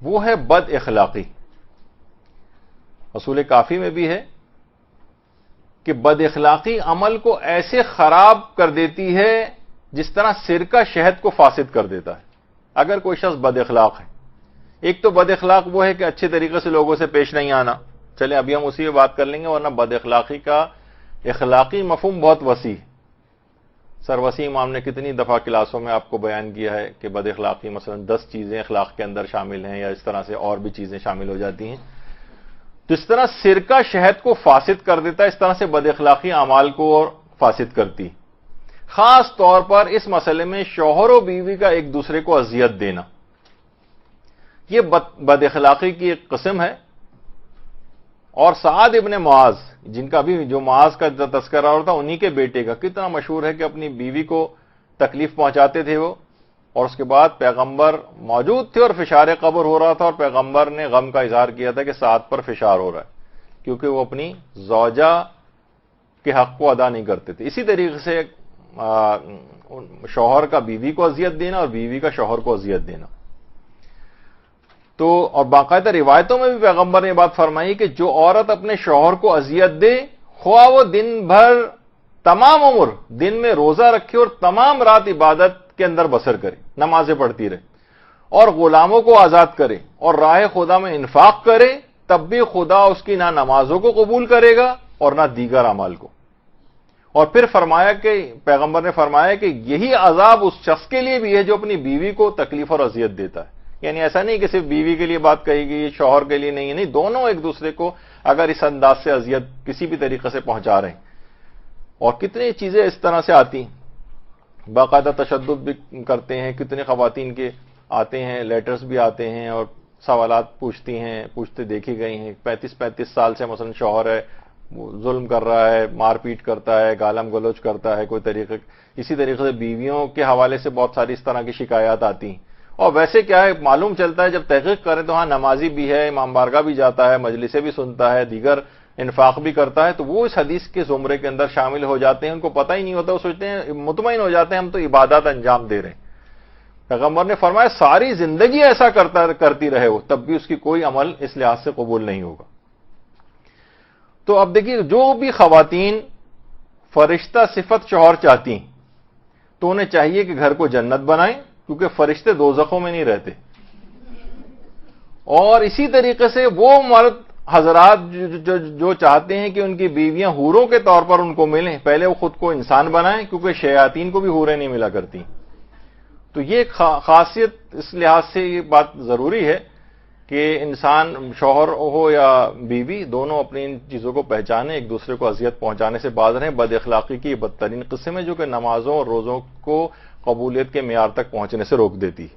وہ ہے بد اخلاقی. اصول کافی میں بھی ہے کہ بد اخلاقی عمل کو ایسے خراب کر دیتی ہے جس طرح سرکہ شہد کو فاسد کر دیتا ہے. اگر کوئی شخص بد اخلاق ہے، ایک تو بد اخلاق وہ ہے کہ اچھے طریقے سے لوگوں سے پیش نہیں آنا. چلیں ابھی ہم اسی پہ بات کر لیں گے، ورنہ بد اخلاقی کا اخلاقی مفہوم بہت وسیع ہے. سر وسیم امام نے کتنی دفعہ کلاسوں میں آپ کو بیان کیا ہے کہ بد اخلاقی مثلا 10 چیزیں اخلاق کے اندر شامل ہیں، یا اس طرح سے اور بھی چیزیں شامل ہو جاتی ہیں. تو اس طرح سرکہ شہد کو فاسد کر دیتا ہے، اس طرح سے بد اخلاقی اعمال کو اور فاسد کرتی. خاص طور پر اس مسئلے میں شوہر و بیوی کا ایک دوسرے کو اذیت دینا، یہ بد اخلاقی کی ایک قسم ہے. اور سعد ابن معاذ، جن کا بھی جو معاذ کا تذکرہ ہوتا انہی کے بیٹے کا، کتنا مشہور ہے کہ اپنی بیوی کو تکلیف پہنچاتے تھے وہ، اور اس کے بعد پیغمبر موجود تھے اور فشار قبر ہو رہا تھا، اور پیغمبر نے غم کا اظہار کیا تھا کہ سعد پر فشار ہو رہا ہے، کیونکہ وہ اپنی زوجہ کے حق کو ادا نہیں کرتے تھے. اسی طریقے سے شوہر کا بیوی کو اذیت دینا اور بیوی کا شوہر کو اذیت دینا. تو اور باقاعدہ روایتوں میں بھی پیغمبر نے بات فرمائی کہ جو عورت اپنے شوہر کو اذیت دے، خواہ وہ دن بھر تمام عمر دن میں روزہ رکھے اور تمام رات عبادت کے اندر بسر کرے، نمازیں پڑھتی رہے اور غلاموں کو آزاد کرے اور راہ خدا میں انفاق کرے، تب بھی خدا اس کی نہ نمازوں کو قبول کرے گا اور نہ دیگر اعمال کو. اور پھر فرمایا کہ پیغمبر نے فرمایا کہ یہی عذاب اس شخص کے لیے بھی ہے جو اپنی بیوی کو تکلیف اور اذیت دیتا ہے. یعنی ایسا نہیں کہ صرف بیوی کے لیے بات کہی گئی، شوہر کے لیے نہیں، دونوں ایک دوسرے کو اگر اس انداز سے اذیت کسی بھی طریقے سے پہنچا رہے ہیں. اور کتنی چیزیں اس طرح سے آتی ہیں، باقاعدہ تشدد بھی کرتے ہیں. کتنے خواتین کے آتے ہیں، لیٹرز بھی آتے ہیں اور سوالات پوچھتے دیکھی گئی ہیں. 35 سال سے مثلا شوہر ہے، وہ ظلم کر رہا ہے، مار پیٹ کرتا ہے، گالم گلوچ کرتا ہے کوئی طریقے. اسی طریقے سے بیویوں کے حوالے سے بہت ساری اس طرح کی شکایات آتی ہیں. اور ویسے کیا ہے، معلوم چلتا ہے جب تحقیق کریں تو ہاں نمازی بھی ہے، امام بارگاہ بھی جاتا ہے، مجلسیں بھی سنتا ہے، دیگر انفاق بھی کرتا ہے، تو وہ اس حدیث کے زمرے کے اندر شامل ہو جاتے ہیں. ان کو پتہ ہی نہیں ہوتا، وہ سوچتے ہیں، مطمئن ہو جاتے ہیں ہم تو عبادات انجام دے رہے ہیں. پیغمبر نے فرمایا ساری زندگی ایسا کرتی رہے وہ، تب بھی اس کی کوئی عمل اس لحاظ سے قبول نہیں ہوگا. تو اب دیکھیے، جو بھی خواتین فرشتہ صفت شوہر چاہتی ہیں تو انہیں چاہیے کہ گھر کو جنت بنائیں، کیونکہ فرشتے دوزخوں میں نہیں رہتے. اور اسی طریقے سے وہ مرد حضرات جو چاہتے ہیں کہ ان کی بیویاں حوروں کے طور پر ان کو ملیں، پہلے وہ خود کو انسان بنائیں، کیونکہ شیاطین کو بھی حوریں نہیں ملا کرتی. تو یہ خاصیت اس لحاظ سے یہ بات ضروری ہے کہ انسان شوہر ہو یا بیوی دونوں اپنی ان چیزوں کو پہچانیں، ایک دوسرے کو اذیت پہنچانے سے باز رہیں. بد اخلاقی کی بدترین قسم ہے جو کہ نمازوں اور روزوں کو قبولیت کے معیار تک پہنچنے سے روک دیتی ہے.